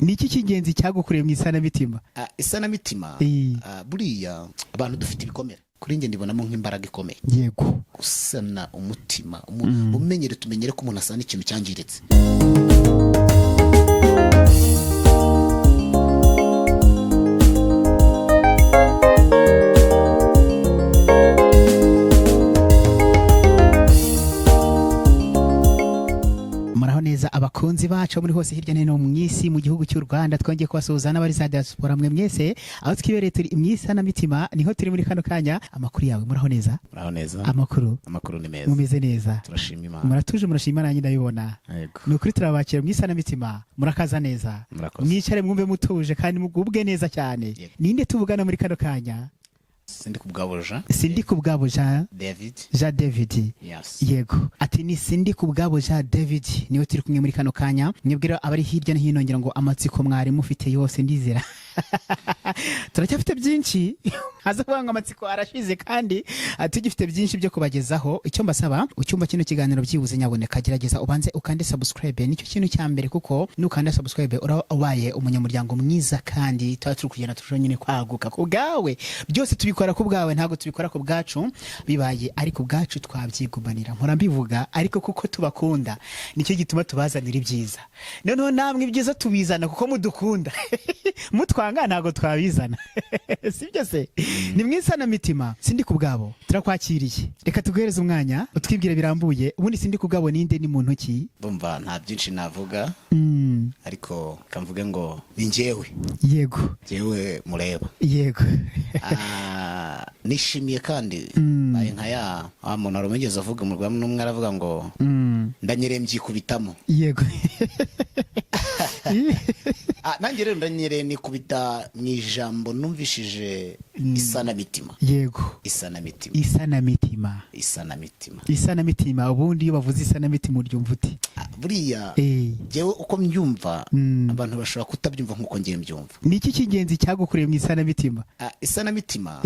niki cy'ingenzi cyagukoreye mu isanamitima? Isanamitima buriya abantu dufite ibikomere, kuri njye ndibonamo nk'imbaraga ikomeye. Yego, gusana umutima, tumenyere ko umuntu asana ikintu cyangiritse. abakunzi bacu muri hose hirya no hino mu isi mu gihugu cy'u Rwanda, twongeye kubasuhuza n'abari za diaspora mwe mwese aho twibereye turi imyisanamitima, niho turi muri kano kanya. Amakuru yawe muraho neza? Muraho neza. Amakuru ni meza. Mumeze neza? Turashima Imana. Muratuje? Murashima nanjye ndabibona. Yego. Nukuri turabakira mwisanamitima, murakaza neza. Mwicare mwumve mutuje kandi mugubwe neza cyane. Ninde tuvugana muri kano kanya? Sindi kubwabo Jean David. Yes. Yego. Ati ni Sindi kubwabo Jean David niwe turi kumwe muri kano kanya. Mwebwira abari hirya no hino ngira ngo amatsiko mwari mufite yose ndizera. Turacyafite byinshi. Haza kubanga amatsiko arashize kandi tugifite byinshi byo kubagezaho. Icyo mbasaba, ucyumba kino kiganiro byibuze nyaboneka gerageza ubanze ukande subscribe. Nicyo kintu cya mbere, kuko nukanda subscribe urabaye umunyamuryango mwiza kandi turi kugenda turushaho nyine kwaguka ku bwawe. Byose tubikora ku bwawe, ntago tubikora ku bwacu, bibaye ari ku bwacu twabyigumanira. Mpora mbivuga ariko kuko tubakunda nicyo gituma tubazanira ibyiza. Noneho namwe ibyiza tubizana kuko mudukunda. Mutwanga ntago twabizana. Sibyo se? Ni mwisanamitima. Sindi kubwabo turakwakiriye, reka tuguhereze umwanya utwibwire birambuye. Ubundi Sindi kubwabo ninde, ni muntu ki? Bumva nta byinshi navuga, ariko kamvuge ngo ni njyewe. Yego, njyewe mureba. Yego. Nishimiye kandi baye nkaya muntu arumegeze avuga mu Rwanda, n'umwe aravuga ngo ndanyereye mbyikubitamo. Yego. Nanjye rero ndanyereye nikubita mu ijambo numvishije isanamitima. Yego. Isanamitima. Ubundi iyo bavuze isanamitima uryumva uti? Buriya jewe uko mbyumva abantu bashobora kutabyumva nkuko ngiye mbyumva. Niki cy'ingenzi cyagukoreye mu isanamitima? Isanamitima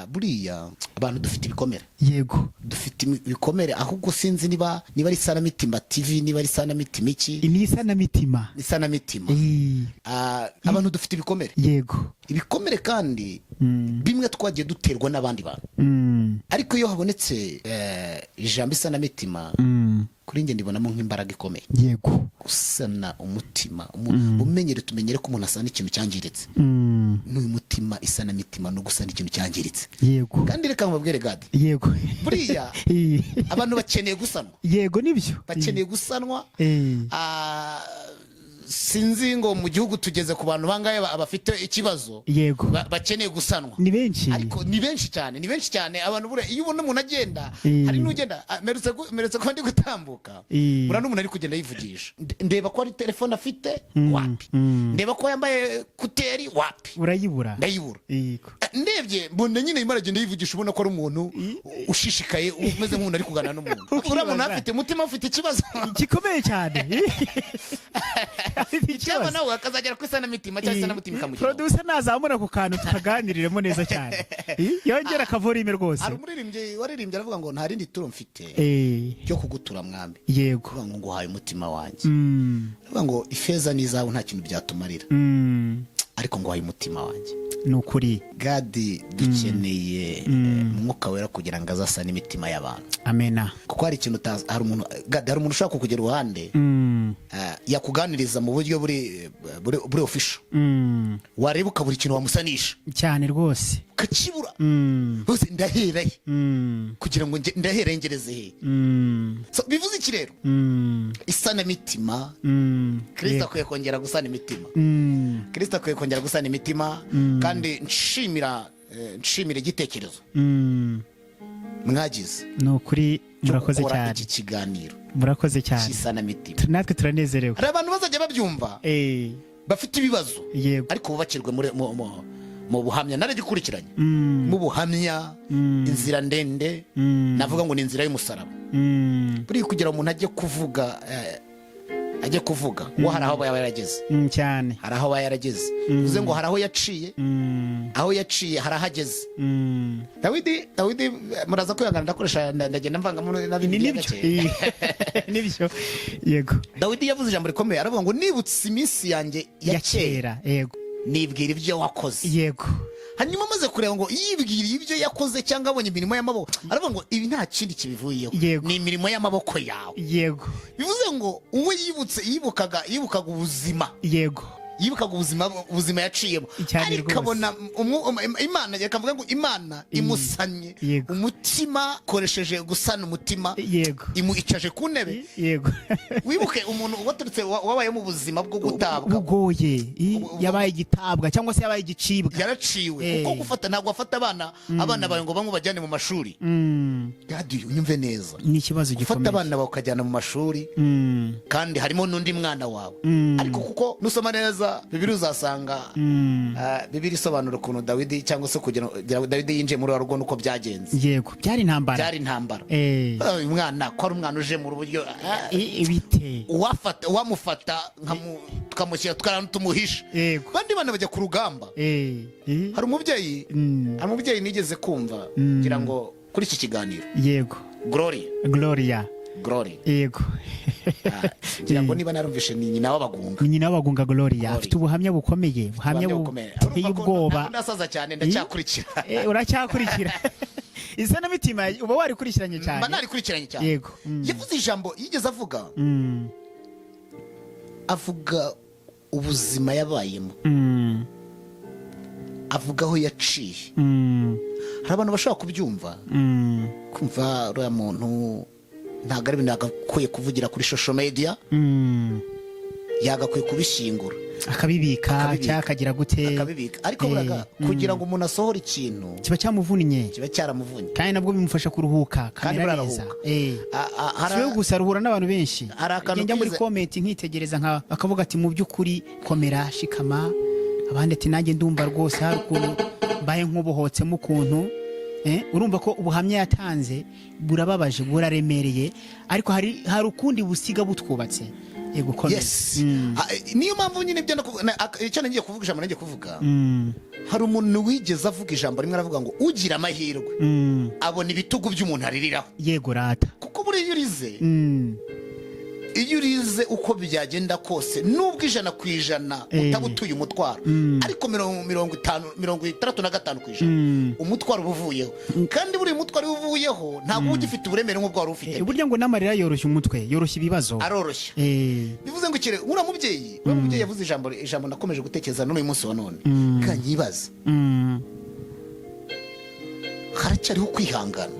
buriya abantu dufite ibikomere. Yego. Dufite ibikomere, ahubwo sinzi niba ari Isanamitima TV, niba ari Isanamitima iki. Ni Isanamitima. Abantu dufite ibikomere. Yego. Ibikomere kandi bimwe twagiye duterwa n'abandi bantu. Ariko iyo habonetse ijambo isanamitima, kuri njye ndibonamo nk'imbaraga ikomeye. Yego. Gusana umutima, tumenyere ko umuntu asana ikintu cyangiritse. N'uyu mutima, isanamitima no gusana ikintu cyangiritse. Yego. Kandi reka mbabwire gadi. Yego. Buriya abantu bakeneye gusanwa. Yego, nibyo. Bakeneye gusanwa. Sinzi ngo mu gihugu tugeze ku bantu bangaye abafite ikibazo. Yego. Bakeneye gusanwa. Ni benshi. Ariko ni benshi cyane. Abantu bure iyo ubona umuntu agenda, hari n'ugenda meretse ko ndi gutambuka. Ura n'umuntu ari kugenda yivugisha. Ndeba ko ari telefone afite, wapi. Ndeba ko yambaye kuteri, wapi. Urayibura. Ndayibura. Yego. Ndebye mbona nyine imara agenda yivugisha, ubona ko ari umuntu ushishikaye, umeze nk'umuntu ari kuganira n'umuntu. Ura umuntu afite umutima, ufite ikibazo gikomeye cyane. Icyaba nawe akazagera ku isanamitima cyangwa isanamitima ikamugira. Producer nazamura ku kantu tukaganiriremo neza cyane. Yongera akavorime rwose. Ari waririmbye aravuga ngo nta rindi turo mfite cyo kugutura mwambi. Yego. Ngo nguhaye umutima wanjye. Aravuga ngo ifeza n'izahabu nta kintu byatumarira. Ariko nguhaye umutima wanjye. Nukuri gadi dukeneye umwuka wera kugira ngo azasane imitima y'abantu. Amena. Kuko hari ikintu hari umuntu ushaka kukugera uruhande yakuganiriza mu buryo buri official, wareba ukabura ikintu wamusanisha cyane rwose ukakibura. Hose ndaheraye kugira ngo ndahereye ngereze he. Bivuze iki rero? Isanamitima. Kristo akwiye kongera gusana imitima. Kristo akwiye kongera gusana imitima. Kandi nshimira igitekerezo mwagize. Nukuri murakoze cyane. Iki kiganiro murakoze cyane. Isanamitima. Natwe turanezerewe. Hari abantu bazajya babyumva bafite ibibazo, ariko bubakirwe mu buhamya. Naragikurikiranye mu buhamya, inzira ndende, navuga ngo ni inzira y'umusaraba. Buri kugira umuntu ajye kuvuga ajye kuvuga uwo hari aho yaba yarageze cyane hari aho aba yarageze bivuze ngo hari aho yaciye aho yaciye hari aho ageze Dawidi muraza kwihangana ndakoresha ndagenda mvangamo na Bibiliya gake nibyo yego Dawidi yavuze ijambo rikomeye aravuga ngo nibutse iminsi yanjye ya kera yego nibwira ibyo wakoze yego hanyuma amaze kureba ngo yibwiriye ibyo yakoze cyangwa abonye imirimo y'amaboko aravuga ngo ibi nta kindi kibivuyeho ni imirimo y'amaboko yawe yego bivuze ngo uwe yibukaga ubuzima yego yibukaga ubuzima yaciyemo ariko abona Imana yakavuga ngo Imana imusanye umutima koresheje gusana umutima imuicaje ku ntebe yego wibuke umuntu waturutse wabaye mu buzima bwo gutabwa bugoye yabaye igitabwa cyangwa se yabaye igicibwa yaraciwe kuko gufata ntabwo afata abana bawe ngo bamwe bajyane mu mashuri gadi unyumve neza ni ikibazo gikomeye ufata abana bawe ukajyana mu mashuri kandi harimo n'undi mwana wawe ariko kuko nusoma neza Bibiri uzasanga Bibiri isobanura ukuntu Dawidi cyangwa se kugira Dawidi yinjiye muri rugo nuko byagenze yego byari intambara uyu mwana ko ari umwana uje mu buryo ibite wamufata tukamushyira tumuhisha bandi bana bajya ku rugamba hari umubyeyi nigeze kumva ngira ngo kuri iki kiganiro yego Gloria yego ngira ngo niba narumvishe ni nyina w'abagunga Gloria afite ubuhamya bukomeye buteye ubwoba ndasaza cyane ndacyakurikira uracyakurikira isanamitima uba warikurikiranye cyane mba narikurikiranye cyane yego yavuze ijambo yigeze avuga ubuzima yabayemo avuga aho yaciye hari abantu bashobora kubyumva kumva uriya muntu ntabwo ari ibintu yagakwiye kuvugira kuri social media yagakwiye kubishyingura akabibika cyangwa akagira gute ariko buraga kugira ngo umuntu asohore ikintu kiba cyamuvunnye kiba cyaramuvunnye kandi nabwo bimufasha kuruhuka kamera neza siwe gusa ruhura n'abantu benshi njya muri comment nkitegereza bakavuga ati mu by'ukuri komera shikama abandi ati nanjye ndumva rwose hari ukuntu mbaye nk'ubuhotsemo ukuntu urumva ko ubuhamya yatanze burababaje buraremereye ariko hari ukundi busiga butwubatse yego komeza niyo mpamvu nyine icyo nagiye kuvuga ijambo nagiye kuvuga hari umuntu wigeze avuga ijambo rimwe aravuga ngo ugira amahirwe abona ibitugu by'umuntu aririraho yego rata kuko buriya iyo urize uko byagenda kose nubwo 100% utaba utuye umutwaro ariko 65% umutwaro uvuyeho kandi buri mutwaro uvuyeho ntabwo ugifite uburemere nk'ubwo wari ufite burya ngo n'amarira yoroshya umutwe yoroshya ibibazo aroroshya bivuze ngo kire uriya mubyeyi yavuze ijambo nakomeje gutekereza n'uyu munsi wa none kanyibaza haracyariho kwihangana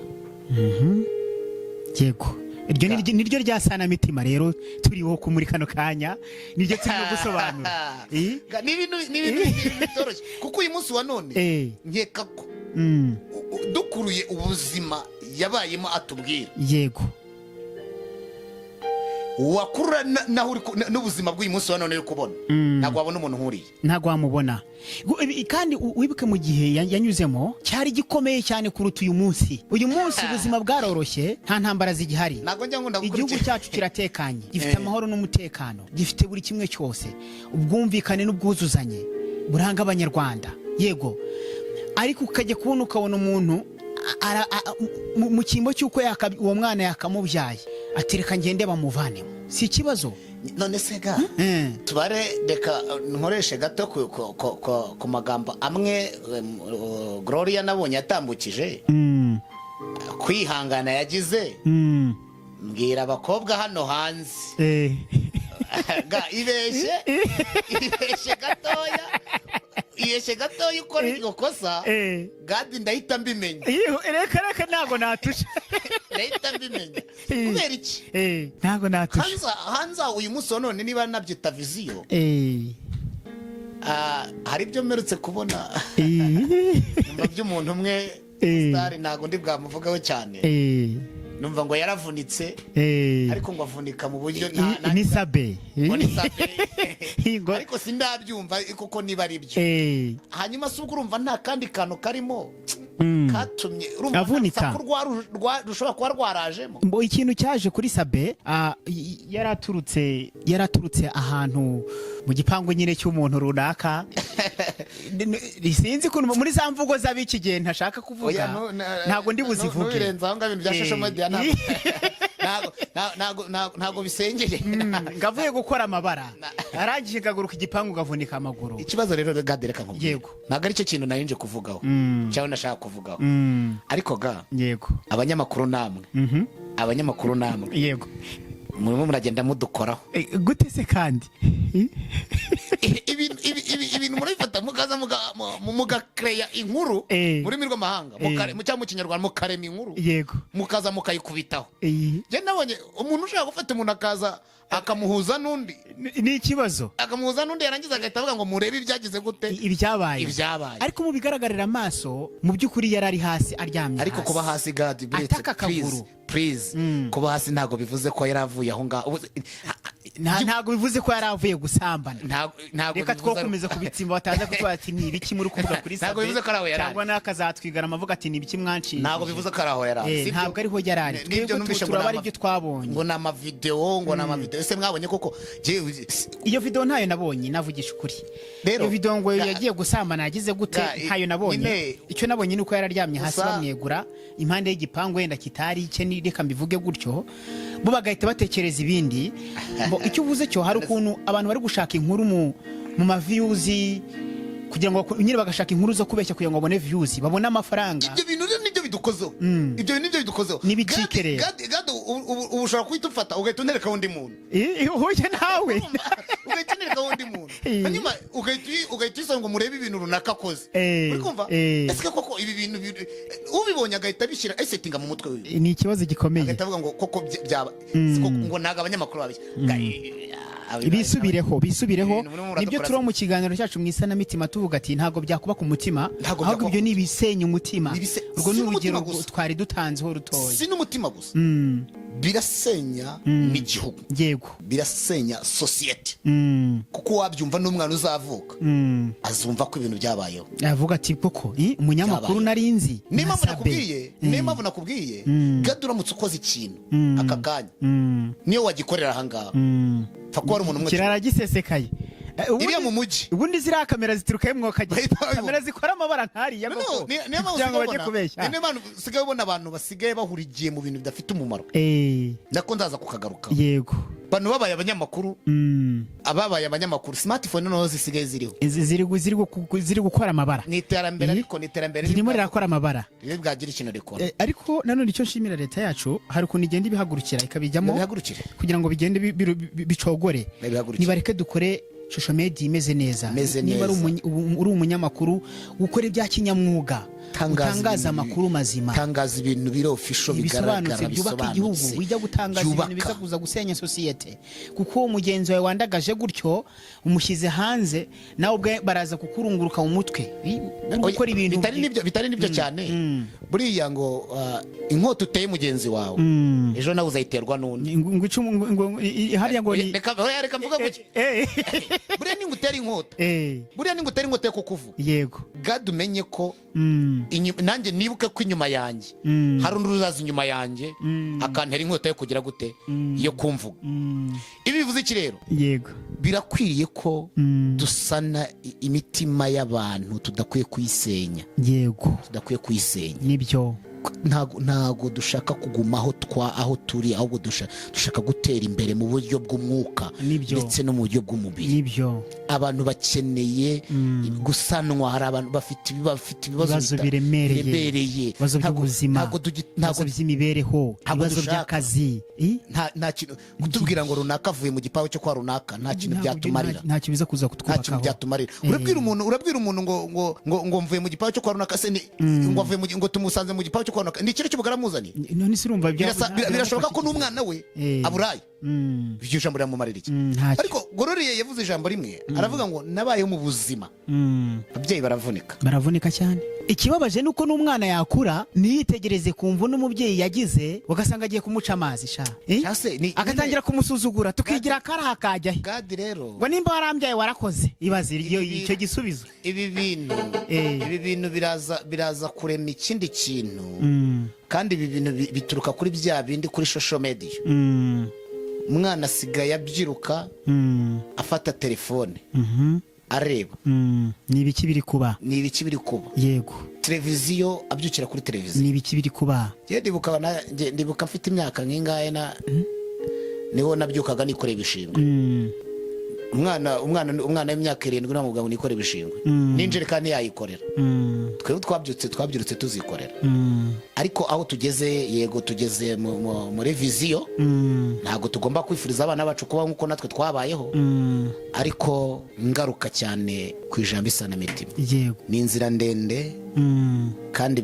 yego niryo rya sanamitima rero turiho muri kano kanya niryo turimo gusobanura ni ibintu bitoroshye kuko uyu munsi wa none nkeka ko dukuruye ubuzima yabayemo atubwira yego wakurura n'ubuzima bw'uyu munsi wa none uri kubona ntabwo wabona umuntu nk'uriya ntabwo wamubona kandi wibuke mu gihe yanyuzemo cyari gikomeye cyane kuruta uyu munsi ubuzima bwaroroshye nta ntambara zigihari igihugu cyacu kiratekanye gifite amahoro n'umutekano gifite buri kimwe cyose ubwumvikane n'ubwuzuzanye buranga abanyarwanda yego ariko ukajya ukabona umuntu mu cyimbo cy'uko uwo mwana yakamubyaye atereka ngende bamuvanemo si ikibazo none se ga tubare reka nkoreshe gato ku magambo amwe Gloria nabonye yatambukije kwihangana yagize mbwira abakobwa hano hanze ibeshye gatoya ukora iryo kosa gadi ndahita mbimenya reka ntabwo natusha ndahita mbimenya kubera iki ntabwo natusha hanze uyu munsi wa none niba nabyita viziyo hari ibyo mperutse kubona nyuma by'umuntu umwe sitari ntabwo ndi bwamuvugaho cyane numva ngo yaravunitse ariko ngo avunika mu buryo ni sabe ariko sindabyumva kuko niba ari byo hanyuma si ubwo urumva nta kandi kantu karimo katumye urumva Avunika. urusaku rushobora kuba rwarajemo. Mbo ikintu cyaje kuri Sabe yaraturutse ahantu mu gipangu nyine cy'umuntu runaka sinzi kuntu muri za mvugo z'abiki gihe ntashaka kuvuga ntago ndi buzivuge nubirenza aho ngaho ibintu bya social media ntago bisengeye ngavuye gukora amabara arangije kaguruka igipangu gavunika amaguru. Ikibazo rero gadereka nkubwira Yego. ntago ari cyo kintu narinje kuvugaho cyangwa nashaka kuvugaho ariko yego abanyamakuru namwe abanyamakuru namwe yego murimo muragenda mudukoraho gute se kandi ibintu murabifata mukaza mugakereya inkuru mu rurimi rw'amahanga cyangwa mu kinyarwanda mukarema inkuru yego mukaza mukayikubitaho. njye nabonye umuntu ushaka gufata umuntu akaza akamuhuza n'undi ni ikibazo akamuhuza n'undi yarangiza agahita avuga ngo murebe ibyagize gute ibyabaye ariko mu bigaragarira amaso mu by'ukuri yari ari hasi aryamye hasi ariko kuba hasi gadi ataka akaguru please kuba hasi ntabwo bivuze ko yari avuye aho ngaho ntabwo bivuze ko yari avuye gusambana reka twokomeza kubitsimba bataza kutubwira ati ni ibiki muri kuvuga kuri ntabwo bivuze ko ari aho yari cyangwa n'akazatwigana amavuga ati ni ibiki mwanci ntabwo bivuze ko ari aho yari ari ntabwo ariho yari ari twebwe turaba ari ibyo twabonye ngo ni amavideo ngo ni amavideo ese mwabonye koko iyo video ntayo nabonye navugisha ukuri iyo video ngo yagiye gusambana yagize gute ntayo nabonye icyo nabonye ni uko yari aryamye hasi bamwegura impande y'igipangu wenda kitari icye ni reka mbivuge gutyo bo bagahita batekereza ibindi icyo uvuze cyo hari ukuntu abantu bari gushaka inkuru mu maviyuzi kugira ngo nyine bagashaka inkuru zo kubeshya kugira ngo babone views babone amafaranga. Ibyo bintu nibyo bidukozeho ibyo nibyo bidukozeho nibicikere gado ubu ushobora kuhita ufata ugahita unereka wundi muntu hoye nawe ugahita unereka wundi muntu hanyuma ugahita usanga ngo murebe ibintu runaka akoze uri kumva ese koko ibi bintu ubibonye agahita bishyira setting mu mutwe we ni ikibazo gikomeye agahita avuga ngo koko byaba ngo ntago abanyamakuru babishya bisubireho nibyo turo mu kiganiro cyacu mu isanamitima tuvuga ati ntago byakuba ku mutima ahubwo ibyo ni ibisenya umutima urwo ni urugero twari dutanzeho rutoya si n'umutima gusa birasenya n'igihugu yego birasenya society kuko wabyumva n'umwana uzavuka azumva ko ibintu byabayeho avuga ati koko umunyamakuru narinzi niba nakubwiye gado uramutse ukoze ikintu aka kanya niyo wagikorera ahangaha pfa kuba ari umuntu umwe kiraragisesekaye iriya mu mujyi ubundi ziriya kamera ziturukayo mwokajya kamera zikora amabara nkariya koko kugira ngo bajye kubeshya niyo mpamvu usigaye ubona abantu basigaye bahurigiye mu bintu bidafite umumaro nako ndaza kukagaruka yego bano babaye abanyamakuru ababaye abanyamakuru smartphone noneho zisigaye ziriho ziri gukora amabara ni iterambere ariko ni iterambere ririmo rirakora amabara rero bwagira ikintu rikora ariko nanone icyo nshimira leta yacu hari ukuntu igenda ibihagurukira ikabijyamo kugira ngo bigende bicogore nibareke dukore social media imeze neza niba uri umunyamakuru ukora ibya kinyamwuga utangaza amakuru mazima tangaza ibintu biri official bigaragara byubaka igihugu wijya gutangaza ibintu biza kuza gusenya societe kuko umugenzi wawe wandagaje gutyo umushyize hanze nawe ubwe baraza kukurunguruka mu mutwe gukora ibintu bitari nibyo cyane buriya ngo inkota uteye mugenzi wawe ejo nawe uzayiterwa n'undi hariya ngo reka mvuga gutya buriya ningutera inkota yo kukuvuga yego gado umenye ko nanjye nibuke ko inyuma yanjye hari undi uzaza inyuma yanjye akantera inkota yo kugira gute yo kumvuga ibi bivuze iki rero yego birakwiriye ko dusana imitima y'abantu tudakwiye kuyisenya yego tudakwiye kuyisenya nibyo ntago dushaka kuguma aho turi ahubwo dushaka gutera imbere mu buryo bw'umwuka ndetse no mu buryo bw'umubiri nibyo abantu bakeneye gusanwa hari abantu bafite ibibazo biremereye ibibazo by'ubuzima ibibazo by'imibereho ibibazo by'akazi nta kintu kutubwira ngo runaka avuye mu gipangu cyo kwa runaka nta kintu byatumarira nta kibiza kuza kutwubakaho nta kintu byatumarira urabwira umuntu ngo mvuye mu gipangu cyo kwa runaka se ngo avuye ngo tumusanze mu gipangu cyo kwa runaka ni ikintu cy'ubugaramuzaniye none se urumva birashoboka ko n'umwana we aburaye iryo jambo riramumarira iki? ntacyo. ariko gororiye yavuze ijambo rimwe aravuga ngo nabayeho mu buzima. ababyeyi baravunika cyane. ikibabaje nuko n'umwana yakura ntiyitegereze kumva n'umubyeyi yagize ugasanga agiye kumuca amazi agatangira kumusuzugura tukigira akaraha kajya he. gadi rero ngo nimba warambyaye warakoze ibaze icyo gisubizo. ibi bintu biraza kurema ikindi kintu, kandi ibi bintu bituruka kuri bya bindi kuri social media. umwana asigaye abyiruka afata telefone areba. ni ibiki biri kuba? Yego. televiziyo, abyukira kuri televiziyo. ni ibiki biri kuba? ndibuka mfite imyaka nk'ingahe niho nabyukaga nikoreye ibishingwe. umwana w'imyaka 7 namubwira ngo nikore ibishingwe, n'injerekani yayikorera. twebwe twabyirutse tuzikorera. ariko aho tugeze, yego tugeze muri viziyo, ntabwo tugomba kwifuriza abana bacu kuba nk'uko natwe twabayeho, ariko ngaruka cyane ku ijambo isanamitima. Yego. ni inzira ndende, kandi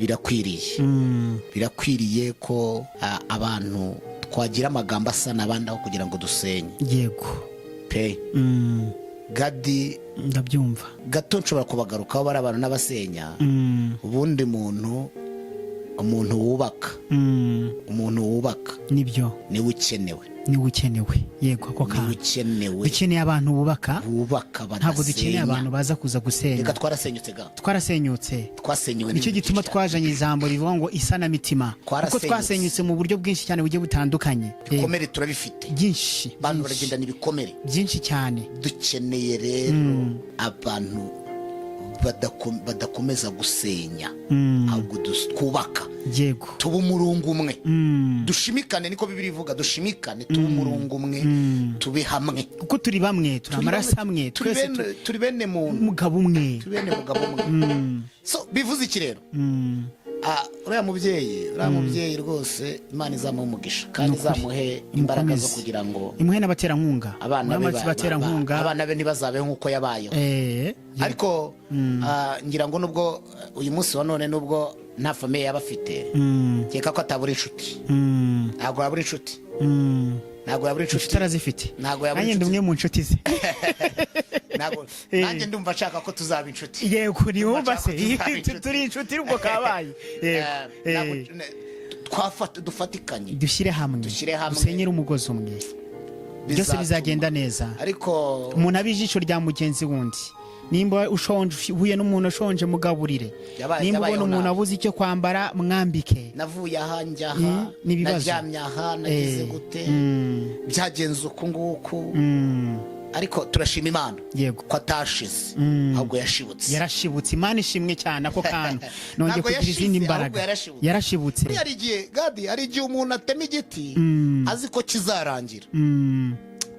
birakwiriye ko abantu twagira amagambo asa n'abandi aho kugira ngo dusenye. Yego pe. gadi ndabyumva gato nshobora kubagarukaho bari abantu n'abasenya. ubundi umuntu wubaka nibyo niwe ukenewe. Yego, ako niwe ukenewe. dukeneye abantu bubaka badasenya. ntabwo dukeneye abantu baza kuza gusenya. reka twarasenyutse. twasenywe. nicyo gituma twajanye ijambo rivuga ngo isanamitima, kuko twasenyutse mu buryo bwinshi cyane bugiye butandukanye. ibikomere turabifite byinshi, abantu baragendana ibikomere byinshi cyane. dukeneye rero abantu badakomeza gusenya, ahubwo twubaka. Yego. tuba umurongo umwe. dushimikane, niko Bibiliya ivuga, dushimikane, tuba umurongo umwe, tube hamwe. kuko turi bamwe, turi amaraso amwe, twese turi bene muntu, umugabo umwe. so bivuze iki rero? uriya mubyeyi rwose Imana izamuhe umugisha, kandi izamuhe imbaraga zo kugira ngo imuhe n'abaterankunga, abana be ntibazabeho nk'uko yabayeho. ariko ngira ngo nubwo uyu munsi wa none, nubwo nta famiye yaba afite, nkeka ko atabura inshuti. ntabwo yabura inshuti. arazifite. nanjye ndi umwe mu nshuti ze. nanjye ndumva nshaka ko tuzaba inshuti. yego, niwumva se turi inshuti ubwo kabaye. dufatikanye, dushyire hamwe, dusenyere umugozi umwe, byose bizagenda neza. ariko umuntu abe ijisho rya mugenzi wundi. nimba uhuye n'umuntu ushonje mugaburire. nimba ubona umuntu abuze icyo kwambara mwambike. navuye aha njya aha, naryamye aha, nagize gute, byagenze uku nguku. ariko turashima Imana ko atashize, ahubwo yarashibutse. Imana ishimwe cyane ako kantu. nongeye kugira izindi mbaraga. yarashibutse. hari igihe umuntu atema igiti azi ko kizarangira,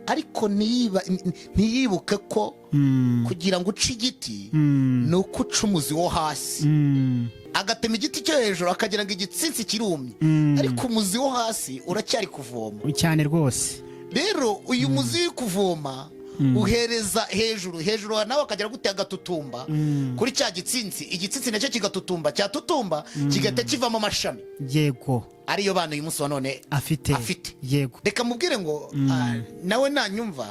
ariko ntiyibuke ko kugira ngo uce igiti ni uko uca umuzi wo hasi. agatema igiti cyo hejuru akagira ngo igitsinsi kirumye, ariko umuzi wo hasi uracyari kuvoma cyane rwose. rero uyu muzi uri kuvoma uhereza hejuru nawe akagera gute, agatutumba kuri cya gitsinsi. igitsinsi nacyo kigatutumba, cyatutumba kigahita kivamo amashami. Yego. ariyo bana uyu munsi wa none afite. Yego. reka mubwire ngo nawe nanyumva,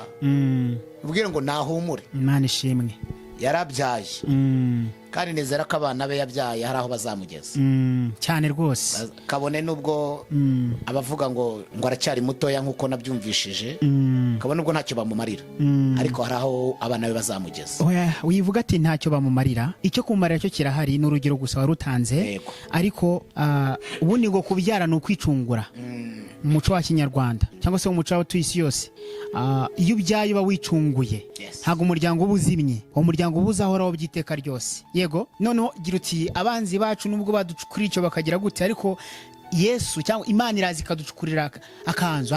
mubwire ngo nahumure. Imana ishimwe. yarabyaye, kandi nezera ko abana be yabyaye hari aho bazamugeza. cyane rwose. kabone nubwo abavuga ngo aracyari mutoya nk'uko nabyumvishije, kabone nubwo ntacyo bamumarira, ariko hari aho abana be bazamugeza. wivuga ati ntacyo bamumarira, icyo kumarira cyo kirahari. n'urugero gusa warutanze. ariko ubundi ngo kubyara ni ukwicungura mu muco wa Kinyarwanda, cyangwa se mu muco w'isi yose. iyo ubyaye uba wicunguye, ntabwo umuryango uba uzimye, uwo muryango uba uzahoraho by'iteka ryose. Yego. noneho gira uti abanzi bacu nubwo baducukura icyo bakagira gute, ariko Yesu cyangwa Imana iraza ikaducukurira akanzu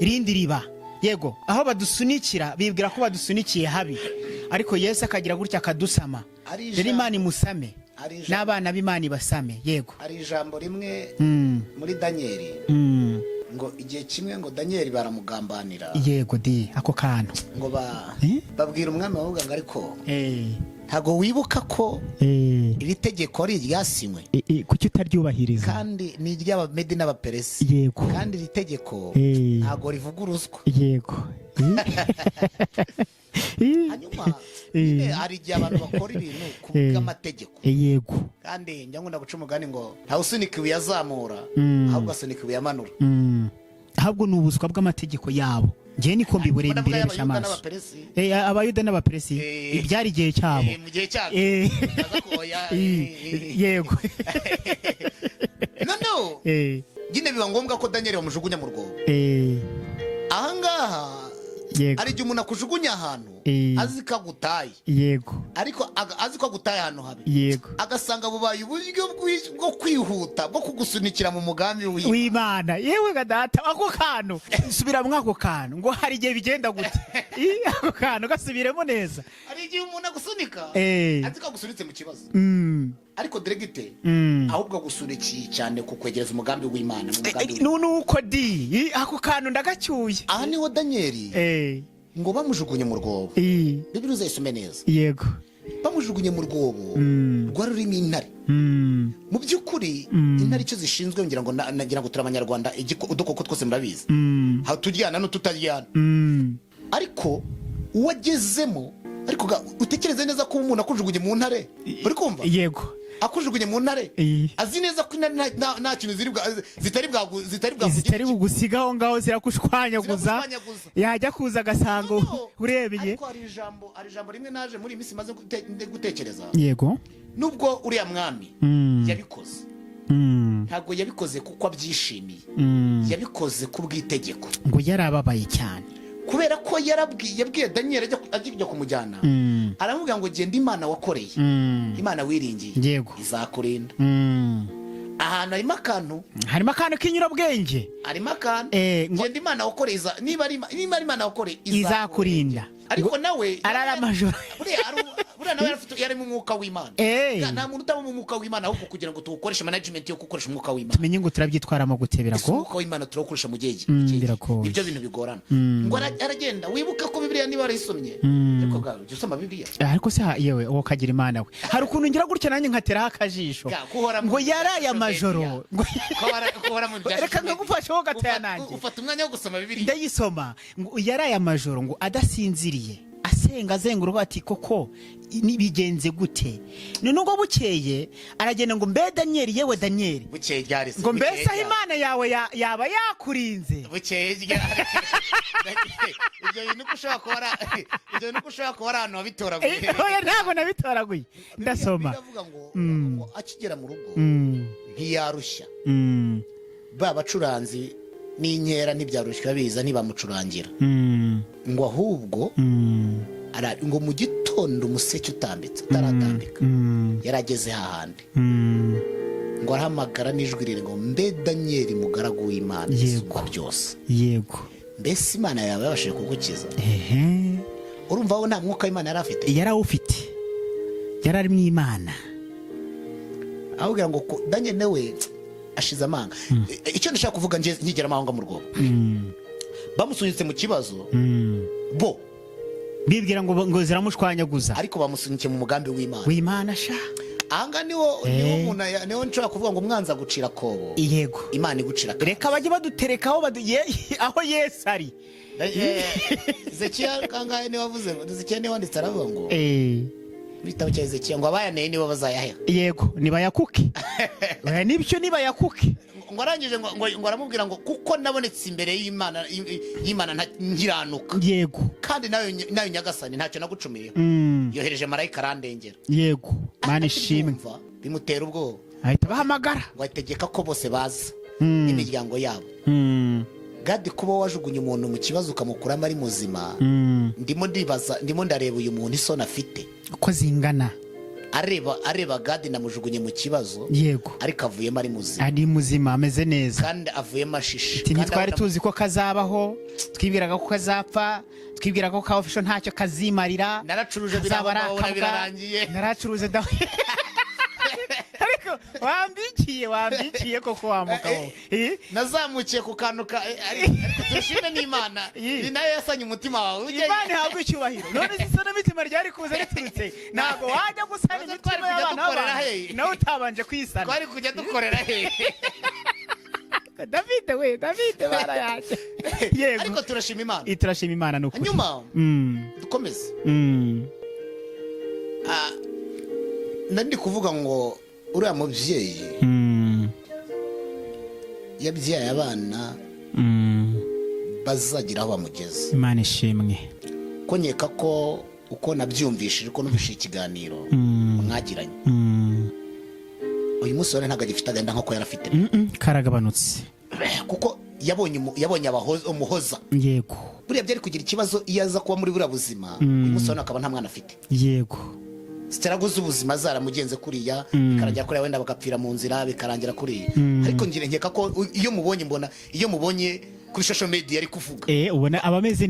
irindi riba. Yego. aho badusunikira bibwira ko badusunikiye habi, ariko Yesu akagira gutya akadusama. rero Imana imusame, n'abana b'Imana ibasame. Yego. hari ijambo rimwe muri Danieli, ngo igihe kimwe ngo Danieli baramugambanira. Yego ako kantu ngo babwira umwami wavuga ngo ariko ntago wibuka ko iri tegeko ari iryasinywe kuki utaryubahiriza kandi ni iry'abamedi n'abaperesi yego kandi iri tegeko ntabwo rivuguruzwa yego hanyuma nyine hari igihe abantu bakora ibintu ku bw'amategeko yego kandi njya nkunda guca umugani ngo ntawe usunika ibuye azamura ahubwo asunika ibuye amanura ahubwo ni ubuswa bw'amategeko yabo njyewe niko mbiburebesha amaso abayuda n'abaperesi ibyari igihe cyabo mu gihe cyabo yego noneho nyine biba ngombwa ko Daniel bamujugunya mu rwobo ahangaha hari igihe umuntu akujugunya ahantu azi ko agutaye yego ariko azi ko agutaye ahantu habi yego agasanga bubaye uburyo bwo kwihuta bwo kugusunikira mu mugambi w'Imana yewe gadata ako kantu subira mu ako kantu ngo hari igihe bigenda gute ako kantu gasubiremo neza hari igihe umuntu agusunika azi ko agusunitse mu kibazo ariko diregite ahubwo agusunikiye cyane kukwegereza umugambi w'Imana nuko di ako kantu ndagacyuye aha niho Daniel ngo bamujugunye mu rwobo Bibiliya uzayisome neza yego bamujugunye mu rwobo rwari rurimo intare mu by'ukuri intare icyo zishinzwe ngira ngo turi abanyarwanda udukoko twose murabizi turyana n'ututaryana ariko uwagezemo ariko utekereze neza ko umuntu akujugunye mu ntare uri kumva yego akujugunye mu ntare azi neza ko nta kintu zitari bugusiga aho ngaho zirakushwanyaguza yajya kuza agasanga urebeye ariko hari ijambo rimwe naje muri iyi minsi maze gutekereza yego nubwo uriya mwami yabikoze ntabwo yabikoze kuko abyishimiye yabikoze ku bw'itegeko ngo yarababaye cyane kubera ko yabwiye Daniel ajya kumujyana aramubwira ngo genda Imana wakoreye Imana wiringiye izakurinda ahantu harimo akantu k'inyurabwenge harimo akantu genda Imana wakoreye niba ari Imana wakoreye izakurinda ariko nawe arara amajoro buriya nawe yari mu mwuka w'Imana nta muntu utaba mu mwuka w'Imana ahubwo kugira ngo tuwukoreshe management yo gukoresha umwuka w'Imana tumenye ngo turabyitwaramo gutebera ko umwuka w'Imana turawukoresha mu gihe nibyo bintu bigorana ngo aragenda wibuka ko Bibiliya niba warayisomye ariko bwawe ujya usoma Bibiliya ariko se yewe uwo kagira Imana we hari ukuntu ngira gutya nanjye nkateraho akajisho ngo yaraye amajoro reka nkagufashe ho gataya nanjye ufata umwanya wo gusoma Bibiliya ndayisoma ngo yaraye amajoro ngo adasinziriye asenga azenguruka ati koko nibigenze gute none ngo bukeye aragenda ngo mbe Daniel yewe Daniel bukeye ryari ngo mbese aho Imana yawe yaba yakurinze bukeye ryari ibyo bintu ushobora kuba ari ahantu wabitoraguye oya ntabwo nabitoraguye ndasoma biravuga ngo akigera mu rugo ntiyarushya ba bacuranzi n'inkera ntibyarushya biza ntibamucurangira ngo ahubwo ngo mu gitondo umuseke utambitse utaratambika yarageze hahandi ngo arahamagara n'ijwi rire ngo mbe Daniel mugaragu w'Imana isumba byose yego mbese Imana yawe yabashije kugukiza urumva wowe nta mwuka w'Imana yari awufite yari ari mu Imana ahubwo ngo Daniel nawe ashize amanga icyo ndashaka kuvuga nkigera amahanga mu rwobo bamusunitse mu kibazo bo bibwira ngo ziramushwanyaguza ariko bamusunike mu mugambi w'Imana sha ahanga niwo nshobora kuvuga ngo umwanza gucira kobo yego Imana igucira reka bajye baduterekaho aho Yesu ari Ezekiya kangahe niwe wavuze ngo Ezekiya niwe wanditse aravuga ngo bitabo cya Ezekiya ngo abayaneye nibo bazayahe yego nibayakuke nibyo nibayakuke ngo arangije ngo aramubwira ngo kuko nabonetse imbere y'Imana nkiranuka yego kandi nayo nyagasani ntacyo nagucumiye yohereje marayika arandengera yego Mana ishimwe bimutera ubwoba ahita bahamagara ngo ategeka ko bose baza imiryango yabo gadi kuba wajugunye umuntu mu kibazo ukamukuramo ari muzima ndimo ndareba uyu muntu isoni afite uko zingana areba gadi namujugunye mu kibazo yego ariko avuyemo ari muzima ameze neza kandi avuyemo ashishe ntitwari tuzi ko kazabaho twibwiraga ko kazapfa twibwiraga ko kawufisho ntacyo kazimarira naracuruje birarangiye naracuruje wambikiye koko wamugabo nazamukiye ku kantu ariko turashime n'Imana ni nayo yasanye umutima wawe Imana ihabwa icyubahiro none isanamitima ryari kuza riturutse ntabwo wajya gusana imitima y'abana b'abantu nawe utabanje kwisana twari kujya dukorera he David barayaje yego ariko turashima Imana turashima Imana nuko hanyuma dukomeze nandi kuvuga ngo uriya mubyeyi yabyaye abana bazagira aho bamugeze Imana ishimwe ko nkeka ko uko nabyumvishije uko numvishije ikiganiro mwagiranye uyu musore ntabwo agifite agenda nk'uko yari afite karagabanutse kuko yabonye umuhoza yego buriya byari kugira ikibazo iyo aza kuba muri buriya buzima uyu musore akaba nta mwana afite yego zitaraguze ubuzima zaramugenze kuriya bikarangira kuriya wenda bagapfira mu nzira bikarangira kuriya ariko nkeka ko iyo mubonye kuri social media ari kuvuga ubona abameze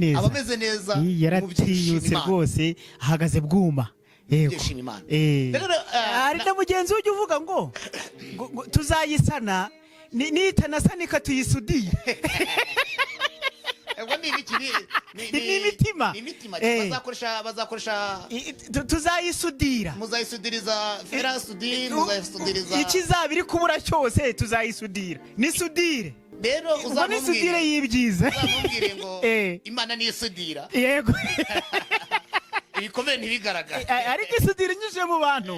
neza yaratiyutse rwose ahagaze bwuma yego hari na mugenzi ujya uvuga ngo tuzayisana nitanasanika tuyisudire ni imitima bazakoresha tuzayisudira muzayisudiriza ferasudire muzayisudiriza ikizaba iri kubura cyose tuzayisudira ni sudire rero uzamubwire y'ibyiza uzamubwire ngo Imana ni isudira yego ibikomere ntibigaragara ariko isudira inyuze mu bantu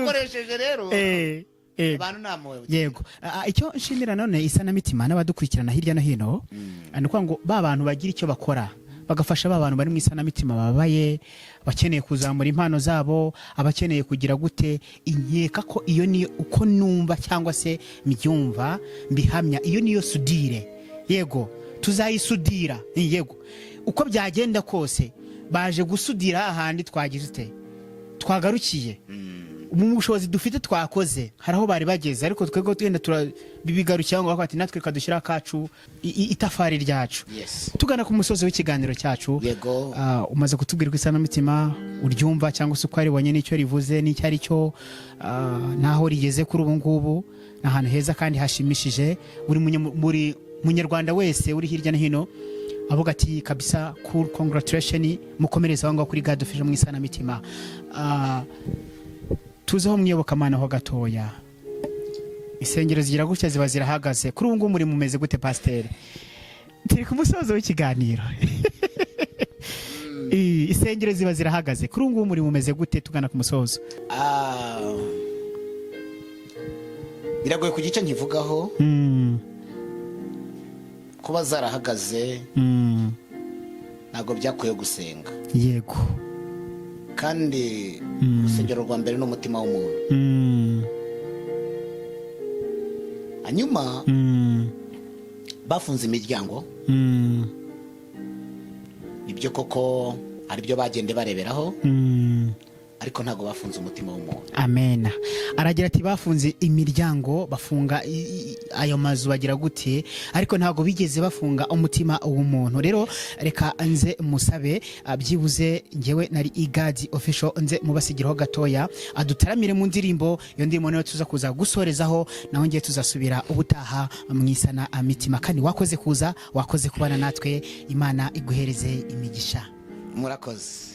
ukoresheje rero abantu namuwe yego icyo nshimira none isanamitima n'abadukurikirana hirya no hino ni ukuvuga ngo ba bantu bagira icyo bakora bagafasha ba bantu bari mu isanamitima babaye bakeneye kuzamura impano zabo abakeneye kugira gute inkeka ko iyo niyo uko numva cyangwa se mbyumva mbihamya iyo niyo sudire yego tuzayisudira yego uko byagenda kose baje gusudira ahandi twagize twagarukiye mu bushobozi dufite twakoze hari aho bari bageze ariko twego twenda bibigarukira ngo bakati natwe kadushyira kacu itafari ryacu tugana ku musozi w'ikiganiro cyacu umaze kutubwira ko isanamitima uryumva cyangwa se uko aribonye n'icyo rivuze n'icyo ari cyo naho rigeze kuri ubu ngubu ni ahantu heza kandi hashimishije buri munyarwanda wese uri hirya no hino avuga ati kabisa cool congratulation mukomereze aho ngaho kuri God Official mu isanamitima tuzeho mwiyobokamana ho gatoya isengero zigira gutya ziba zirahagaze kuri ubu ngubu muri mumeze gute pasiteri turi ku musozo w'ikiganiro isengero ziba zirahagaze kuri ubu ngubu muri mumeze gute tugana ku musozo biragoye ku gice nkivugaho kuba zarahagaze ntabwo byakwiye gusenga yego kandi urusengero rwa mbere n'umutima w'umuntu hanyuma bafunze imiryango nibyo koko aribyo bagende bareberaho ariko ntabwo bafunze umutima w'umuntu amena aragira ati bafunze imiryango bafunga ayo mazu bagira gute ariko ntabwo bigeze bafunga umutima w'umuntu rero reka nze musabe byibuze ngewe nari God Official nze mubasigiraho gatoya adutaramire mu ndirimbo iyo ndirimbo nayo tuza kuza gusorezaho naho ngiye tuzasubira ubutaha mu isanamitima kandi wakoze kuza wakoze kubana natwe Imana iguhereze imigisha murakoze